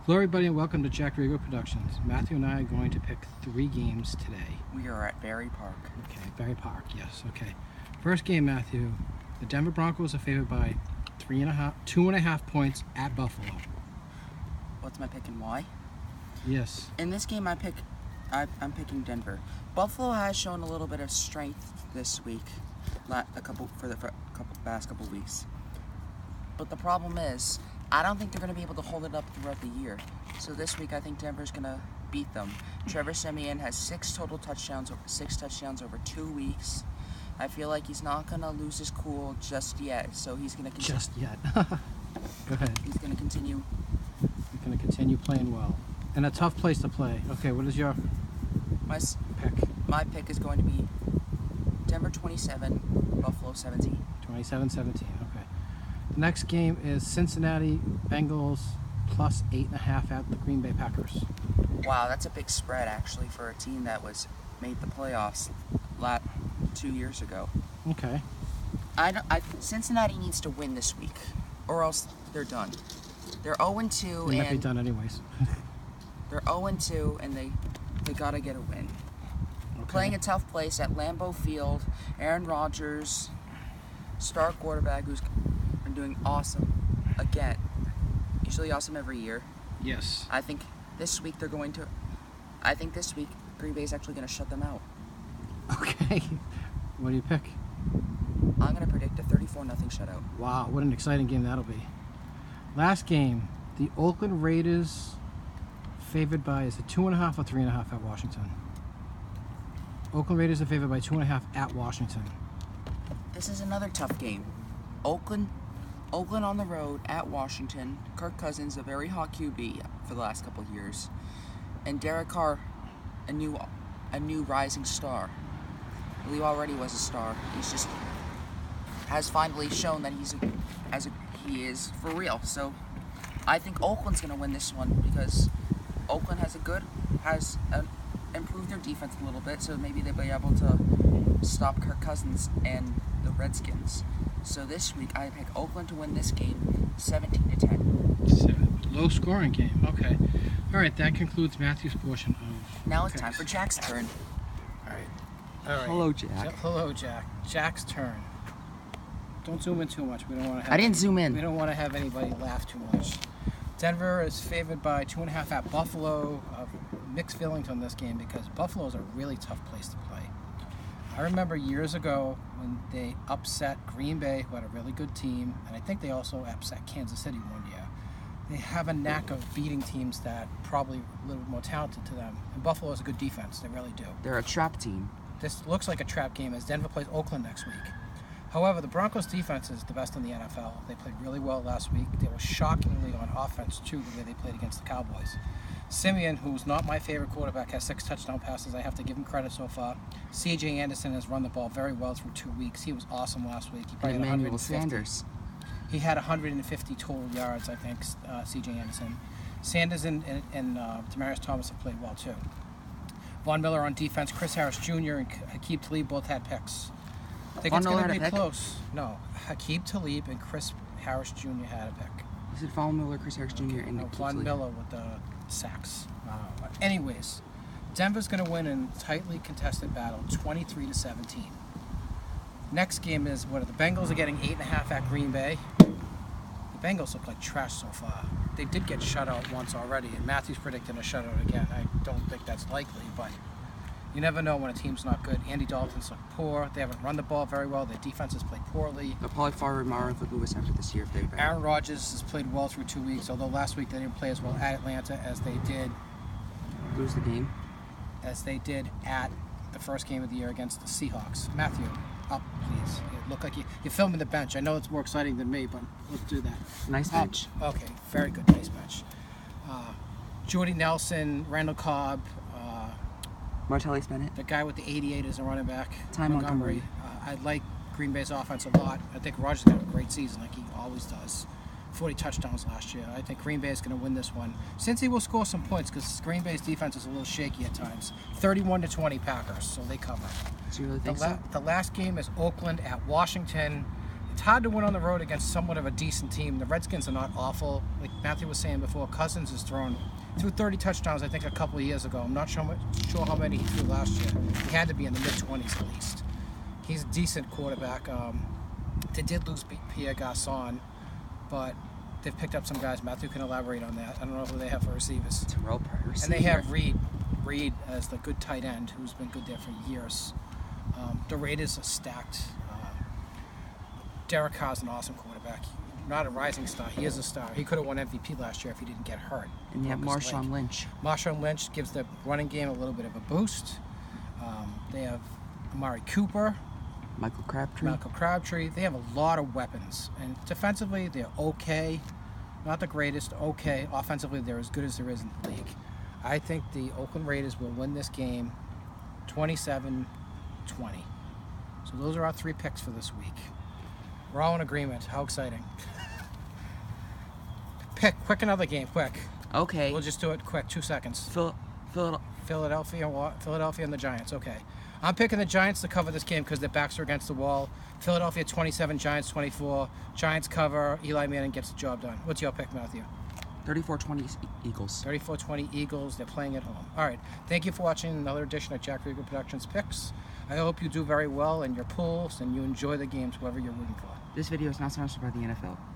Hello everybody and welcome to Jack Rigo Productions. Matthew and I are going to pick 3 games today. We are at Berry Park. Okay, Berry Park, yes, okay. First game, Matthew. The Denver Broncos are favored by 2.5 points at Buffalo. What's my pick and why? Yes. In this game, I'm picking Denver. Buffalo has shown a little bit of strength this week, for the past couple weeks. But the problem is, I don't think they're going to be able to hold it up throughout the year. So this week, I think Denver's going to beat them. Trevor Siemian has 6 touchdowns over 2 weeks. I feel like he's not going to lose his cool just yet. So he's going to Just yet. Go ahead. He's going to continue. He's going to continue playing well. And a tough place to play. Okay, what is your pick? My pick is going to be Denver 27, Buffalo 17. 27-17, okay. The next game is Cincinnati Bengals plus 8.5 at the Green Bay Packers. Wow, that's a big spread actually for a team that made the playoffs 2 years ago. Okay. Cincinnati needs to win this week, or else they're done. They're 0-2 They might be done anyways. They're 0-2 and they gotta get a win. Okay. Playing a tough place at Lambeau Field, Aaron Rodgers, star quarterback who's been doing awesome again. Usually awesome every year. Yes. I think this week Green Bay is actually going to shut them out. Okay. What do you pick? I'm going to predict a 34-0 shutout. Wow, what an exciting game that'll be. Last game, the Oakland Raiders favored by, is it 2.5 or 3.5 at Washington? Oakland Raiders are favored by 2.5 at Washington. This is another tough game. Oakland on the road at Washington. Kirk Cousins, a very hot QB for the last couple of years, and Derek Carr, a new rising star. Well, he already was a star. He's just has finally shown that he is for real. So I think Oakland's going to win this one because Oakland has improved their defense a little bit, so maybe they'll be able to stop Kirk Cousins and the Redskins. So this week, I pick Oakland to win this game, 17-10. Low scoring game. Okay. All right. That concludes Matthew's portion of. Now it's time for Jack's turn. All right. Hello, Jack. Hello, Jack. Jack's turn. Don't zoom in too much. We don't want to. I didn't zoom in. We don't want to have anybody laugh too much. Denver is favored by 2.5 at Buffalo. Mixed feelings on this game because Buffalo is a really tough place to play. I remember years ago when they upset Green Bay, who had a really good team, and I think they also upset Kansas City one year. They have a knack of beating teams that probably a little bit more talented to them. And Buffalo has a good defense. They really do. They're a trap team. This looks like a trap game as Denver plays Oakland next week. However, the Broncos' defense is the best in the NFL. They played really well last week. They were shockingly on offense, too, the way they played against the Cowboys. Siemian, who's not my favorite quarterback, has 6 touchdown passes. I have to give him credit so far. C.J. Anderson has run the ball very well through 2 weeks. He was awesome last week. He And Emmanuel Sanders. He had 150 total yards, I think, C.J. Anderson. Sanders and Demaryius Thomas have played well, too. Von Miller on defense. Chris Harris Jr. and Hakeem Talib both had picks. I think it's going to be close. No, Hakeem Talib and Chris Harris Jr. had a pick. You said Von Miller, Chris Harris Jr. and Von Miller with the sacks. Anyways, Denver's going to win in a tightly contested battle, 23-17. Next game is the Bengals are getting 8.5 at Green Bay. The Bengals look like trash so far. They did get shut out once already, and Matthew's predicting a shutout again. I don't think that's likely, but you never know when a team's not good. Andy Dalton's look poor. They haven't run the ball very well. Their defense has played poorly. They'll probably fire Marvin Lewis after this year if they're bad. Aaron Rodgers has played well through 2 weeks, although last week they didn't play as well at Atlanta as they did. Lose the game? As they did at the first game of the year against the Seahawks. Matthew, up, please. You look like you're filming the bench. I know it's more exciting than me, but let's do that. Nice bench. Okay, very good, nice bench. Jordy Nelson, Randall Cobb, Martellus Bennett. the guy with the 88 is a running back. Ty Montgomery. I like Green Bay's offense a lot. I think Rodgers got a great season like he always does. 40 touchdowns last year. I think Green Bay is going to win this one. Cincy will score some points because Green Bay's defense is a little shaky at times. 31-20 Packers, so they cover. Do you really think so? The last game is Oakland at Washington. it's hard to win on the road against somewhat of a decent team. The Redskins are not awful. Like Matthew was saying before, Cousins has threw 30 touchdowns, I think, a couple of years ago. I'm not sure how many he threw last year. He had to be in the mid-20s at least. He's a decent quarterback. They did lose Pierre Garçon, but they've picked up some guys. Matthew can elaborate on that. I don't know who they have for receivers. Terrell Pryor. And they have Reed as the good tight end, who's been good there for years. The Raiders are stacked. Derek Carr's an awesome quarterback. Not a rising star. He is a star. He could have won MVP last year if he didn't get hurt. And you have Marshawn Lynch. Marshawn Lynch gives the running game a little bit of a boost. They have Amari Cooper. Michael Crabtree. They have a lot of weapons. And defensively, they're okay. Not the greatest, okay. Offensively, they're as good as there is in the league. I think the Oakland Raiders will win this game 27-20. So those are our 3 picks for this week. We're all in agreement. How exciting. Quick another game, quick. Okay. We'll just do it quick, 2 seconds. Philadelphia and the Giants, okay. I'm picking the Giants to cover this game because their backs are against the wall. Philadelphia 27, Giants 24. Giants cover, Eli Manning gets the job done. What's your pick, Matthew? 34-20 Eagles. 34-20 Eagles. They're playing at home. All right. Thank you for watching another edition of Jack Regal Productions Picks. I hope you do very well in your pools and you enjoy the games, whoever you're rooting for. This video is not sponsored by the NFL.